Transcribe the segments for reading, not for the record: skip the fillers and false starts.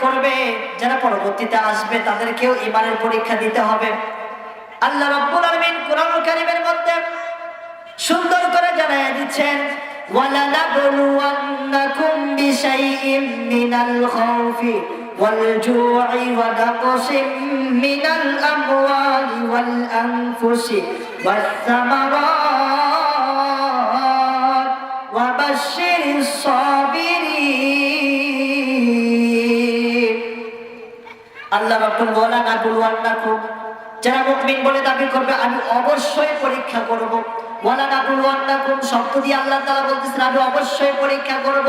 করবে, যারা পরবর্তীতে আসবে তাদেরকেও ঈমানের পরীক্ষা দিতে হবে। আল্লাহ রাব্বুল আলামিন কোরআনুল কারীমের মধ্যে সুন্দর করে জানায় দিচ্ছেন, ওয়ালানাবলুওয়ান্নাকুম বিশাইইম মিনাল খাউফি ওয়াল জু'i ওয়া নাকসিম মিনাল আমওয়ালি ওয়াল আনফুসি ওয়াস সামারাত ওয়া বাশশিরিস সাবিরিন। আল্লাহ রাব্বুল ওয়ালানাবলুওয়ান্নাকুম, যারা মুমিন বলে দাবি করবে আমি অবশ্যই পরীক্ষা করব। ওয়ালানাবলুওয়ান্নাকুম শব্দ দিয়ে আল্লাহ তাআলা বলতেছেন আমি অবশ্যই পরীক্ষা করব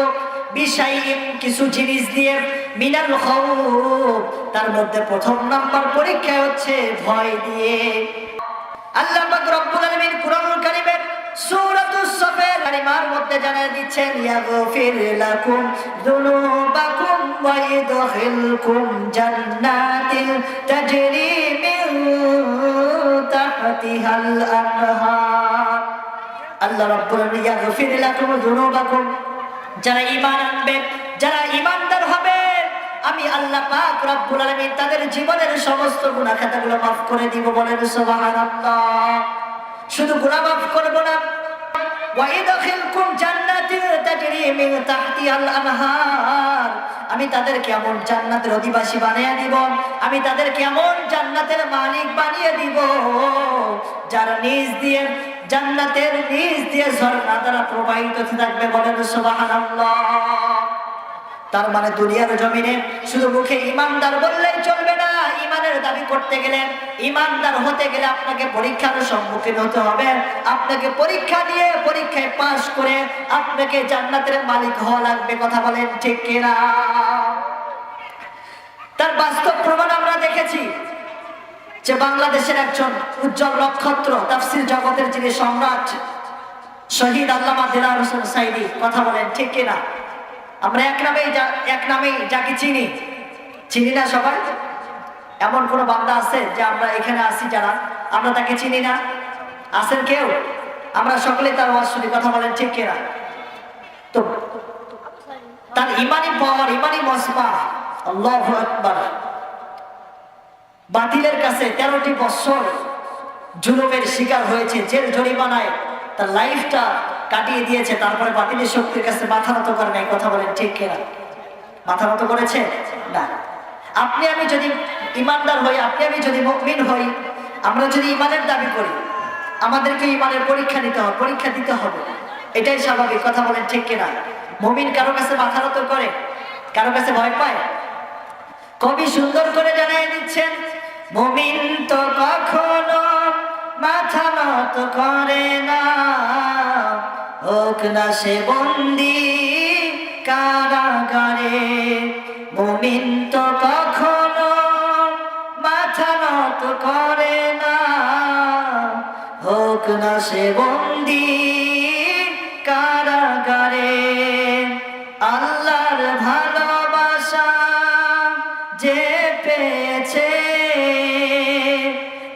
বিশাইইন, কিছু জিনিস দিয়ে, মিনাল খাউফ, তার মধ্যে প্রথম নাম্বার পরীক্ষা হচ্ছে ভয় দিয়ে। আল্লাহ পাক রব্বুল আলামিন কুরআনুল কারীমের সূরাতুস সাফের কালিমার মধ্যে জানায় দিচ্ছেন, ইয়াগফির লাকুম যুনুবাকুম ওয়া ইদখিলকুম জান্নাতিন তাজরি মিন তাহতিহাল আনহার। আল্লাহ রাব্বুল আলামিন ইয়াগফির লাকুম যুনুবাকুম, যারা ঈমান আনবে, যারা ঈমানদার হবে, আমি আল্লাহ পাক রব্বুল আলামিন তাদের জীবনের সমস্ত গুনাহ খাতাগুলো মাফ করে দিব। বলেন সুবহানাল্লাহ। শুধু গুনাহ মাফ করব না, ওয়া ইদখিলকুম জান্নাতিন তাজরি মিন তাহতিহাল আনহার, আমি তাদেরকে এমন জান্নাতের অধিবাসী বানিয়ে দিব, আমি তাদেরকে এমন জান্নাতের মালিক বানিয়ে দিব যার নিজ দিয়ে, জান্নাতের নিজ দিয়ে ঝর্ণা দ্বারা প্রবাহিত থাকবে। বলেন সুবহানাল্লাহ। তার মানে দুনিয়ার জমিনে শুধু মুখে ঈমানদার বললেই চলবে না। ঈমানের দাবি করতে গেলে, ঈমানদার হতে গেলে আপনাকে পরীক্ষার সম্মুখীন হতে হবে। আপনাকে পরীক্ষা দিয়ে, পরীক্ষায় পাশ করে আপনাকে জান্নাতের মালিক হওয়া লাগবে। কথা বলেন ঠিক কিনা? তার বাস্তব প্রমাণ আমরা দেখেছি যে বাংলাদেশের একজন উজ্জ্বল নক্ষত্র, তাফসীর জগতের যিনি সম্রাট, শহীদ আল্লামা দিলওয়ার হোসেন সাঈদী। কথা বলেন ঠিক কিনা? আমরা এক নামেই যাকে চিনি না সবাই? এমন কোন বান্দা আছে যে আমরা এখানে আসি যারা আমরা তাকে চিনি না? আছেন কেউ? আমরা সকলেই তার ওয়াজ শুনি। কথা বলেন ঠিক কিনা? তো তার ইমানি পাওয়ার, ইমানি মজমা, আল্লাহু আকবার, বাতিলের কাছে 13টি বছর জুলুমের শিকার হয়েছে, জেল জরিমানায় তার লাইফটা কাটিয়ে দিয়েছে, তারপরে বাতিলের শক্তির কাছে মাথা নত করে নাই। কথা বলেন ঠিক কিনা? মাথা নত করেছে না। আপনি আমি যদি ইমানদার হই, আপনি আমি যদি মুমিন হই, আমরা যদি ইমানের দাবি করি, আমাদেরকে ইমানের পরীক্ষা দিতে হবে। এটাই স্বাভাবিক। কথা বলেন ঠিক কিনা? মুমিন কারো কাছে মাথা নত করে? কারো কাছে ভয় পায়? কবি সুন্দর করে জানিয়ে দিচ্ছেন, মুমিন তো কখনো মাথা নত করে না, হোক না সে বন্দী কারাগারে। মুমিন তো কখনো মাথা নত করে না, হোক না সে বন্দী কারাগারে। আল্লাহর ভালোবাসা যে পেয়েছে,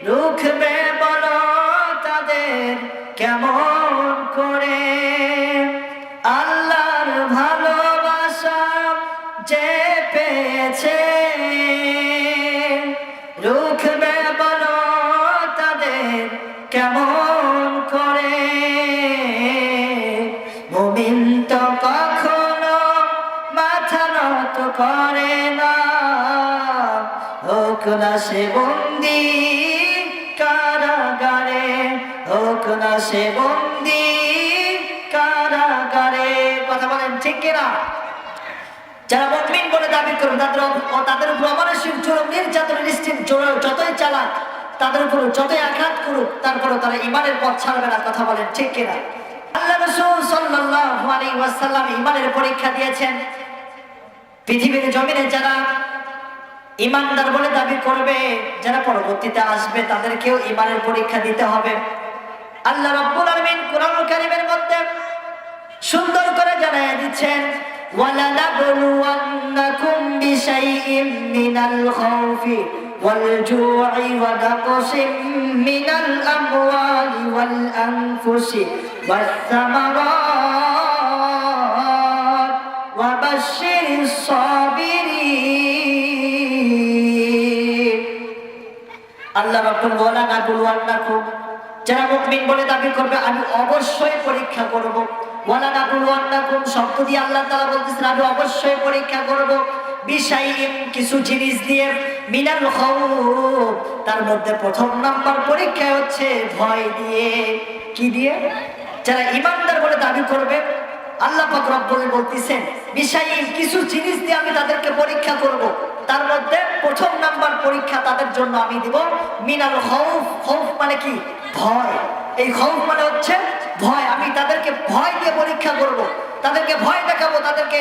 রুখবে বলো তাদের কেমন করে? আল্লাহর ভালোবাসা যে পেয়েছে, রুখবে বলো তাদের কেমন করে? মুমিন তো কখনো মাথা নত করে না, হোক না সে বন্দী কারাগারে, হোক না সে বন্দী কারাগারে। কথা বলেন ঠিক কিনা? যারা মুমিন বলে দাবি করবে তাদের উপর অমানসিক জুলুম, নির্যাতন, নিশ্চিত যতই চালাক, তাদের উপর যতই আঘাত করুক, তারপরে তারা ইমানের পথ ছাড়বে না। কথা বলেন ঠিক কিনা? আল্লাহ রাসূল সাল্লাল্লাহু আলাইহি ওয়াসাল্লাম ইমানের পরীক্ষা দিয়েছেন। পৃথিবীর জমিনে যারা ইমানদার বলে দাবি করবে, যারা পরবর্তীতে আসবে তাদেরকেও ইমানের পরীক্ষা দিতে হবে। আল্লাহ রাব্বুল আলামিন কুরআনুল কারীমের মধ্যে সুন্দর করে জানায় দিচ্ছেন, ওয়ালানাবলুওয়ান্নাকুম বিশাইইম মিনাল খাউফি ওয়াল জু'i ওয়া নাকসিম মিনাল আমওয়ালি ওয়াল আনফুসি ওয়াস সামারাত ওয়া বাশশিরিস সাবিরিন। আল্লাহ রাব্বুল ওয়ালা নাকুল ওয়ান্নাকুম, যারা মুমিন বলে দাবি করবে আমি অবশ্যই পরীক্ষা করব। ওয়ালা নাকুল ওয়ান্নাকুম শব্দ দিয়ে আল্লাহ তাআলা বলতেছেন আমি অবশ্যই পরীক্ষা করব বিশাইইন, কিছু জিনিস দিয়ে, মিনাল খাউফ, তার মধ্যে প্রথম নাম্বার পরীক্ষা হচ্ছে ভয় দিয়ে। কি দিয়ে? যারা ঈমানদার বলে দাবি করবে আল্লাহ পাক রব্বুল বলতেছেন বিশাইইন, কিছু জিনিস দিয়ে আমি তাদেরকে পরীক্ষা করব। তার মধ্যে প্রথম নাম্বার পরীক্ষা তাদের জন্য আমি দিব মিনাল খাউফ। খাউফ মানে কি? ভয়। এই খাউফ মানে হচ্ছে ভয়। আমি তাদেরকে ভয় দিয়ে পরীক্ষা করব, তাদেরকে ভয় দেখাবো, তাদেরকে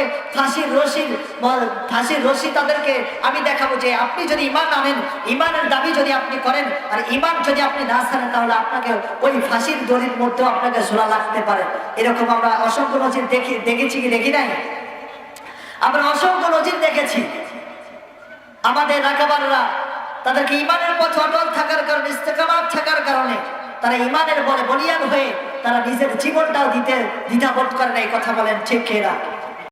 ফাঁসির রশি তাদেরকে আমি দেখাবো যে আপনি যদি ঈমান আনেন, ঈমানের দাবি যদি আপনি করেন, আর ঈমান যদি আপনি না ছাড়েন, তাহলে আপনাকে ওই ফাঁসির দড়ির মধ্যেও আপনাকে ঝোলা লাগতে পারে। এরকম আমরা অসংখ্য নজির দেখেছি কি দেখি নাই? আমরা অসংখ্য নজির দেখেছি। আমাদের রাকাবাররা তাদেরকে ঈমানের পথে অটল থাকার কারণে, ইস্তেকামাত থাকার কারণে তারা ঈমানের বলে বলিয়ান হয়ে তারা নিজের জীবনটাও দিতে দ্বিধাবোধ করে না। এই কথা বলেন ঠিক কিনা?